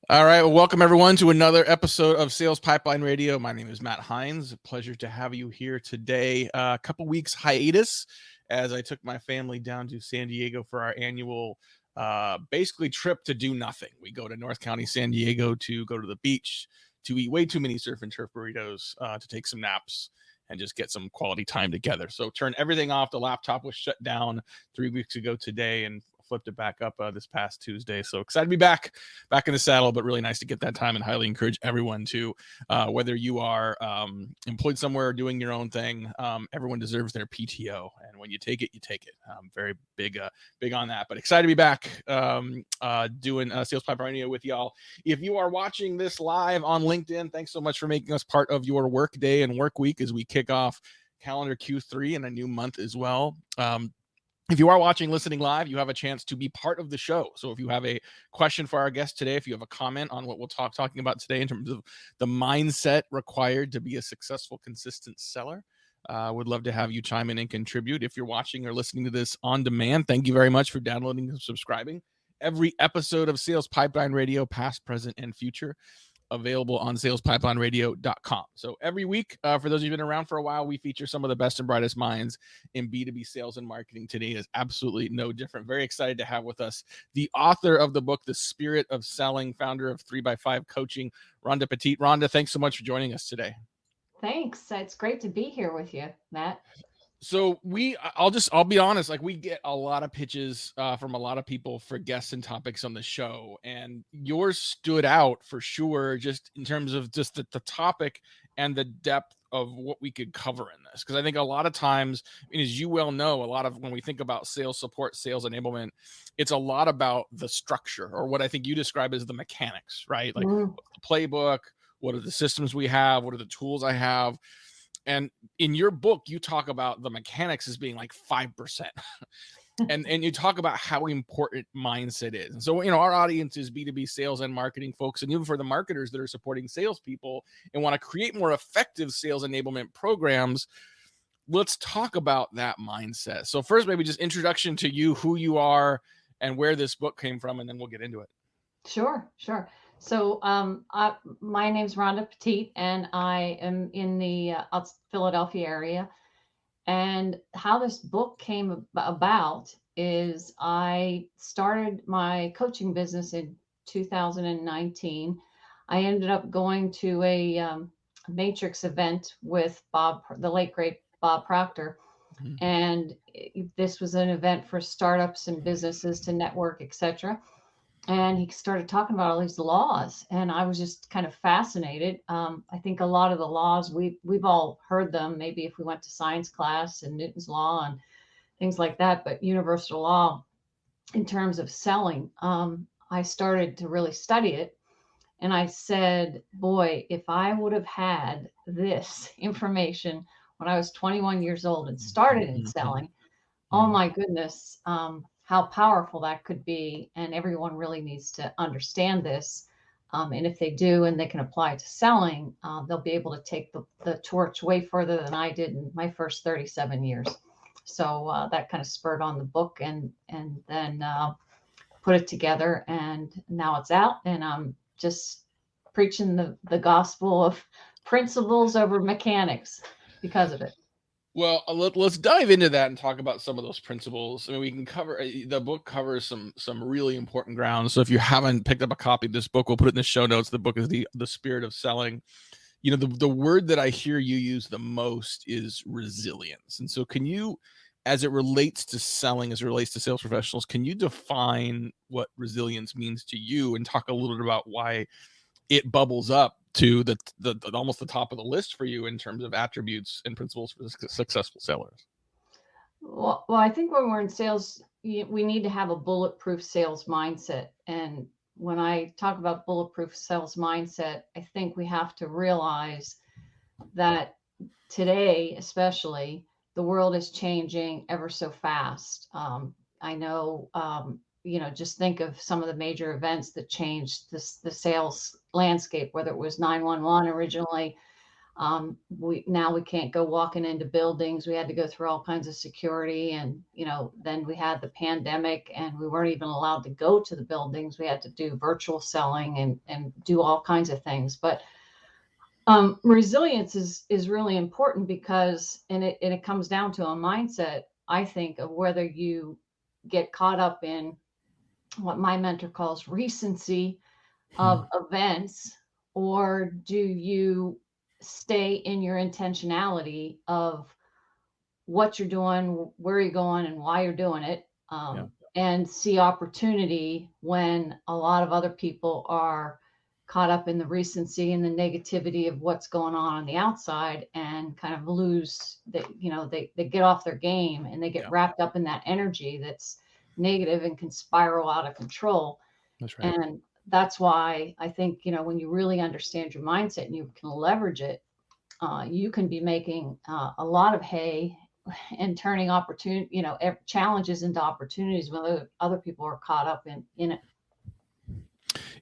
All right. Well, welcome everyone to another episode of Sales Pipeline Radio. My name is Matt Hines. A pleasure to have you here today. A couple weeks hiatus as I took my family down to San Diego for our annual basically trip to do nothing. We go to North County, San Diego to go to the beach, to eat way too many surf and turf burritos, to take some naps and just get some quality time together. So turn everything off. The laptop was shut down 3 weeks ago today and flipped it back up this past Tuesday. So excited to be back in the saddle, but really nice to get that time and highly encourage everyone to, whether you are employed somewhere or doing your own thing, everyone deserves their PTO. And when you take it, you take it. Very big on that, but excited to be back doing Sales Pipeline Radio with y'all. If you are watching this live on LinkedIn, thanks so much for making us part of your work day and work week as we kick off calendar Q3 and a new month as well. If you are watching, listening live, you have a chance to be part of the show. So if you have a question for our guest today, if you have a comment on what we'll talking about today in terms of the mindset required to be a successful, consistent seller, would love to have you chime in and contribute. If you're watching or listening to this on demand, thank you very much for downloading and subscribing. Every episode of Sales Pipeline Radio, past, present, and future, available on salespipelineradio.com. So every week, for those of you who've been around for a while, we feature some of the best and brightest minds in B2B sales and marketing. Today is absolutely no different. Very excited to have with us the author of the book, The Spirit of Selling, founder of 3x5 Coaching, Rhonda Petit. Rhonda, thanks so much for joining us today. Thanks. It's great to be here with you, Matt. So I'll be honest, like we get a lot of pitches from a lot of people for guests and topics on the show, and yours stood out for sure, just in terms of just the topic and the depth of what we could cover in this. Because I think a lot of times, as you well know, a lot of when we think about sales support, sales enablement, it's a lot about the structure, or what I think you describe as the mechanics, right? Like Mm. what's the playbook, what are the systems we have, what are the tools I have. And in your book, you talk about the mechanics as being like 5%. and you talk about how important mindset is. And so, our audience is B2B sales and marketing folks. And even for the marketers that are supporting salespeople and want to create more effective sales enablement programs, let's talk about that mindset. So first, maybe just introduction to you, who you are and where this book came from, and then we'll get into it. Sure. So, my name's Rhonda Petit, and I am in the Philadelphia area. And how this book came about is I started my coaching business in 2019. I ended up going to a Matrix event with the late great Bob Proctor. Mhm. And this was an event for startups and businesses to network, etc. And he started talking about all these laws, and I was just kind of fascinated. I think a lot of the laws we've all heard them, maybe if we went to science class and Newton's law and things like that, but universal law in terms of selling, I started to really study it. And I said, boy, if I would have had this information when I was 21 years old and started in selling, oh my goodness, how powerful that could be. And everyone really needs to understand this. And if they do and they can apply it to selling, they'll be able to take the torch way further than I did in my first 37 years. So that kind of spurred on the book, and then put it together. And now it's out, and I'm just preaching the gospel of principles over mechanics because of it. Well, let's dive into that and talk about some of those principles. I mean, we can cover the book covers some really important ground. So if you haven't picked up a copy of this book, we'll put it in the show notes. The book is the Spirit of Selling. The word that I hear you use the most is resilience. And so can you, as it relates to selling, as it relates to sales professionals, can you define what resilience means to you and talk a little bit about why it bubbles up to the almost the top of the list for you in terms of attributes and principles for successful sellers? Well, I think when we're in sales, we need to have a bulletproof sales mindset. And when I talk about bulletproof sales mindset, I think we have to realize that today, especially, the world is changing ever so fast. I know, just think of some of the major events that changed the sales landscape, whether it was 911 originally, We can't go walking into buildings. We had to go through all kinds of security, and then we had the pandemic, and we weren't even allowed to go to the buildings. We had to do virtual selling and do all kinds of things. But resilience is really important because, and it comes down to a mindset, I think, of whether you get caught up in what my mentor calls recency of events, or do you stay in your intentionality of what you're doing, where you're going, and why you're doing it, Yeah. and see opportunity when a lot of other people are caught up in the recency and the negativity of what's going on the outside, and kind of lose that, they get off their game, and they get Yeah. wrapped up in that energy that's negative and can spiral out of control. That's right. And that's why I think, when you really understand your mindset and you can leverage it, you can be making a lot of hay and turning opportunity, challenges into opportunities when other people are caught up in it.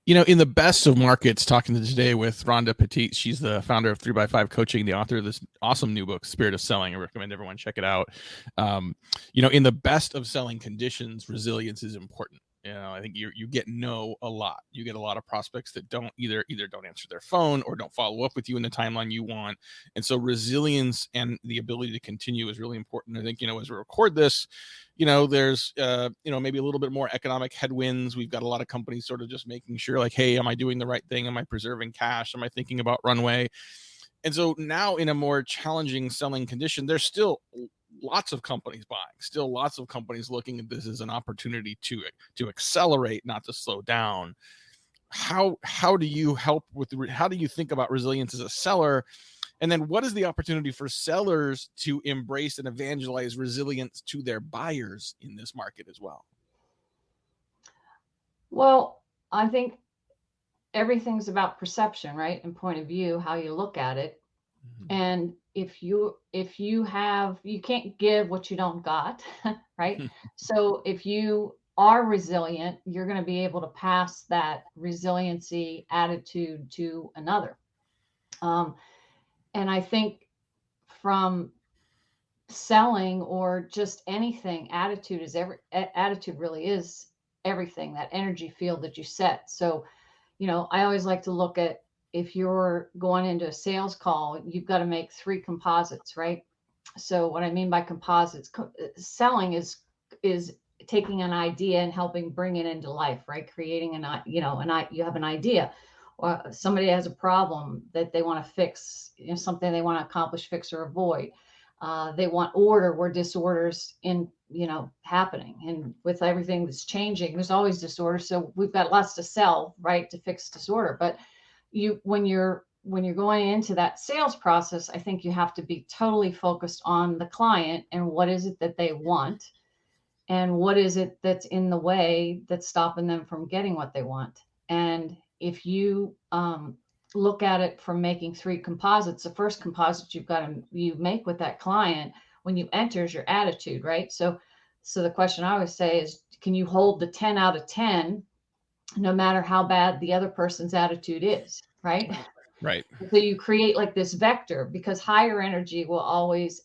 In the best of markets, talking today with Rhonda Petit. She's the founder of 3x5 Coaching, the author of this awesome new book, Spirit of Selling. I recommend everyone check it out. In the best of selling conditions, resilience is important. I think you get no a lot. You get a lot of prospects that don't either don't answer their phone or don't follow up with you in the timeline you want. And so resilience and the ability to continue is really important. I think, as we record this, there's maybe a little bit more economic headwinds. We've got a lot of companies sort of just making sure, like, hey, am I doing the right thing? Am I preserving cash? Am I thinking about runway? And so now, in a more challenging selling condition, there's still lots of companies buying, still lots of companies looking at this as an opportunity to accelerate, not to slow down. How do you help with how do you think about resilience as a seller? And then what is the opportunity for sellers to embrace and evangelize resilience to their buyers in this market as well? Well, I think everything's about perception, right? And point of view, how you look at it. Mm-hmm. And if you can't give what you don't got, right? So if you are resilient, you're going to be able to pass that resiliency attitude to another. And I think from selling or just anything, attitude really is everything, that energy field that you set. So, I always like to look at, if you're going into a sales call, you've got to make 3 composites, right? So what I mean by composites, selling is taking an idea and helping bring it into life, right? Creating you have an idea, or somebody has a problem that they want to fix, something they want to accomplish, fix, or avoid. They want order where disorders happening, and with everything that's changing, there's always disorder. So we've got lots to sell, right, to fix disorder. But when you're going into that sales process, I think you have to be totally focused on the client and what is it that they want, and what is it that's in the way that's stopping them from getting what they want. And if you look at it from making 3 composites, the first composite you make with that client when you enter is your attitude, right? So the question I always say is, can you hold the 10 out of 10 no matter how bad the other person's attitude is, right? Right. So you create like this vector, because higher energy will always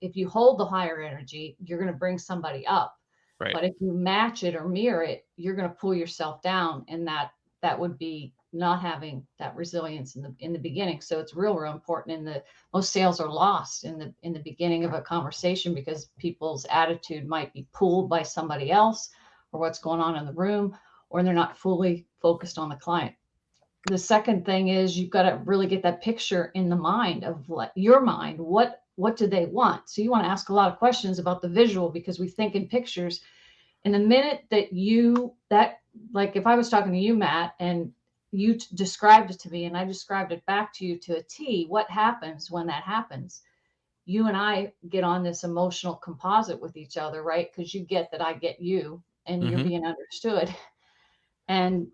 if you hold the higher energy, you're going to bring somebody up. Right. But if you match it or mirror it, you're going to pull yourself down, and that would be not having that resilience in the beginning. So it's real important. Most sales are lost in the beginning of a conversation, because people's attitude might be pulled by somebody else or what's going on in the room, or they're not fully focused on the client. The second thing is, you've got to really get that picture in the mind of your mind. What do they want? So you want to ask a lot of questions about the visual, because we think in pictures. And the minute like if I was talking to you, Matt, and you described it to me and I described it back to you to a T, what happens when that happens? You and I get on this emotional composite with each other, right? Because you get that I get you, and you're Mm-hmm. being understood. And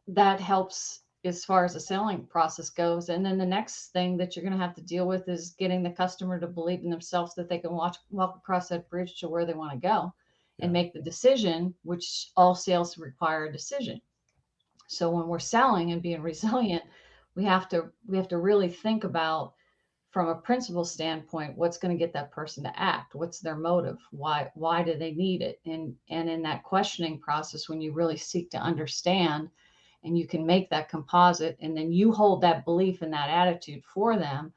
that helps as far as the selling process goes. And then the next thing that you're going to have to deal with is getting the customer to believe in themselves, that they can walk across that bridge to where they want to go and Yeah. make the decision, which all sales require a decision. So when we're selling and being resilient, we have to really think about, from a principal standpoint, what's going to get that person to act, what's their motive, why do they need it, and in that questioning process, when you really seek to understand, and you can make that composite, and then you hold that belief and that attitude for them,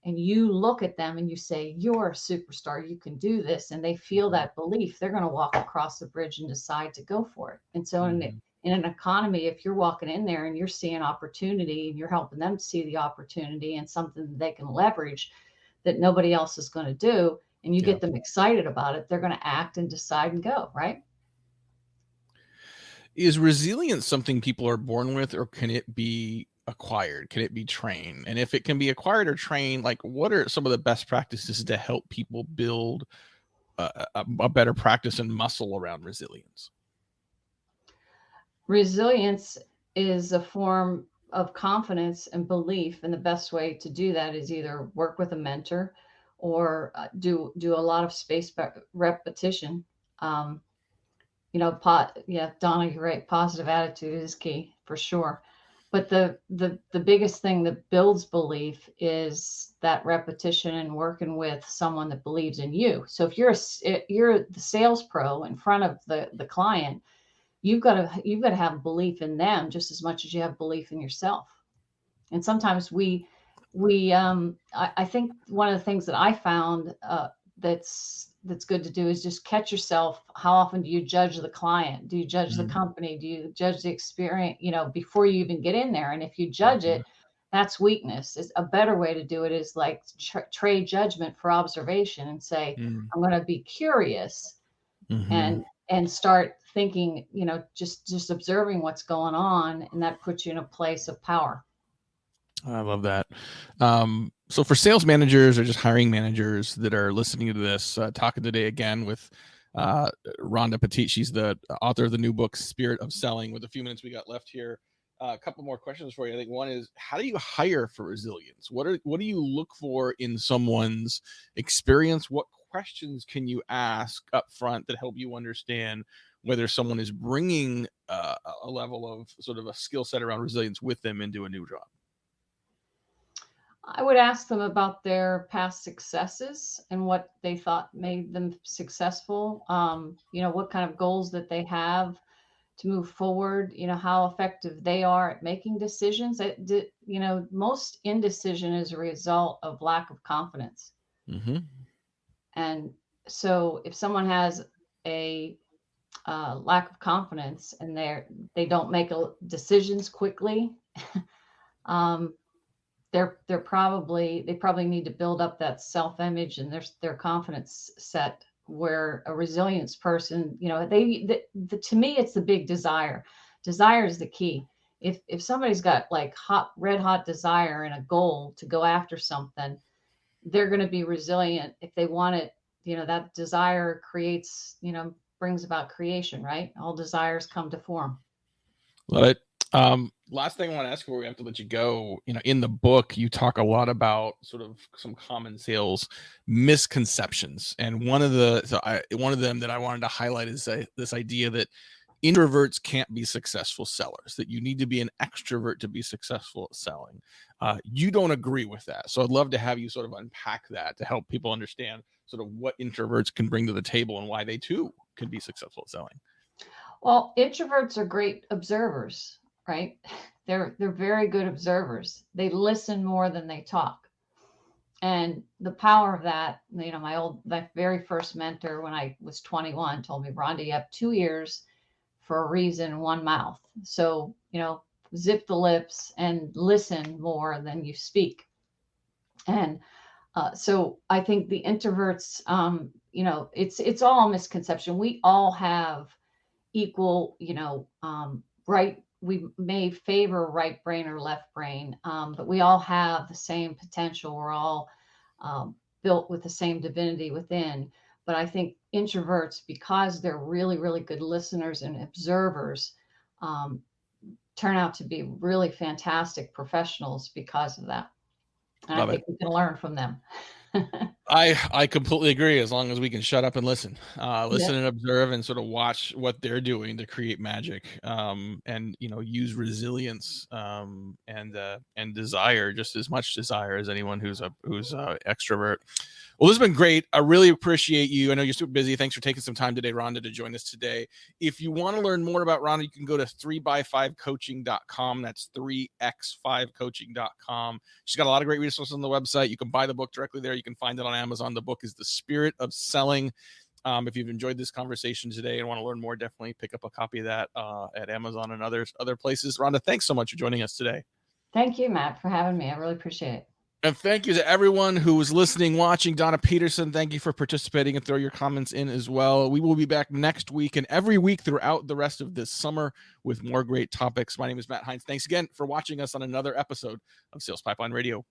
and you look at them and you say, you're a superstar, you can do this, and they feel Mhm. that belief, they're going to walk across the bridge and decide to go for it. And so Mhm. in an economy, if you're walking in there and you're seeing opportunity and you're helping them see the opportunity and something that they can leverage that nobody else is going to do, and you Yeah. get them excited about it, they're going to act and decide and go, right? Is resilience something people are born with, or can it be acquired? Can it be trained? And if it can be acquired or trained, like what are some of the best practices to help people build a better practice and muscle around resilience? Resilience is a form of confidence and belief, and the best way to do that is either work with a mentor or do a lot of repetition. Um, yeah, Donna, you're right. Positive attitude is key for sure. But the biggest thing that builds belief is that repetition and working with someone that believes in you. So if you're the sales pro in front of the client, you've got to have belief in them just as much as you have belief in yourself. And sometimes I think one of the things that I found that's good to do is just catch yourself. How often do you judge the client? Do you judge the Mhm. company? Do you judge the experience, before you even get in there? And if you judge Mhm. it, that's weakness. It's a better way to do it is like trade judgment for observation and say, Mhm. I'm going to be curious Mhm. and start thinking, just observing what's going on, and that puts you in a place of power. I love that. So for sales managers or just hiring managers that are listening to this, talking today again with Rhonda Petit. She's the author of the new book, Spirit of Selling. With a few minutes we got left here, a couple more questions for you. I think one is, how do you hire for resilience? What do you look for in someone's experience? What questions can you ask up front that help you understand whether someone is bringing a level of sort of a skill set around resilience with them into a new job? I would ask them about their past successes and what they thought made them successful. What kind of goals that they have to move forward, how effective they are at making decisions. Most indecision is a result of lack of confidence. Hmm. And so if someone has a lack of confidence and they don't make decisions quickly, um, they probably need to build up that self image and their confidence set. Where a resilience person, to me, it's the big desire. Desire is the key. If somebody's got like red hot desire and a goal to go after something, they're going to be resilient if they want it. That desire creates, brings about creation, right? All desires come to form. Love it. Last thing I want to ask before we have to let you go, in the book, you talk a lot about sort of some common sales misconceptions, and one of them that I wanted to highlight is this idea that introverts can't be successful sellers, that you need to be an extrovert to be successful at selling. You don't agree with that, so I'd love to have you sort of unpack that to help people understand sort of what introverts can bring to the table and why they too can be successful at selling. Well, introverts are great observers, right? They're very good observers. They listen more than they talk. And the power of that, my very first mentor when I was 21 told me, Rhonda, you have two ears for a reason, one mouth. So, zip the lips and listen more than you speak. And so I think the introverts, it's all a misconception. We all have equal, right. We may favor right brain or left brain, but we all have the same potential. We're all built with the same divinity within. But I think introverts, because they're really, really good listeners and observers, um, turn out to be really fantastic professionals because of that. And I Love it. think we can learn from them. I completely agree. As long as we can shut up and listen, Yeah. listen and observe, and sort of watch what they're doing to create magic, and use resilience, and desire, just as much desire as anyone who's a extrovert. Well, this has been great. I really appreciate you. I know you're super busy. Thanks for taking some time today, Rhonda, to join us today. If you want to learn more about Rhonda, you can go to 3by5coaching.com. That's 3x5coaching.com. She's got a lot of great resources on the website. You can buy the book directly there. You can find it on Amazon. The book is The Spirit of Selling. If you've enjoyed this conversation today and want to learn more, definitely pick up a copy of that at Amazon and other places. Rhonda, thanks so much for joining us today. Thank you, Matt, for having me. I really appreciate it. And thank you to everyone who was listening, watching. Donna Peterson, thank you for participating, and throw your comments in as well. We will be back next week and every week throughout the rest of this summer with more great topics. My name is Matt Hines. Thanks again for watching us on another episode of Sales Pipeline Radio.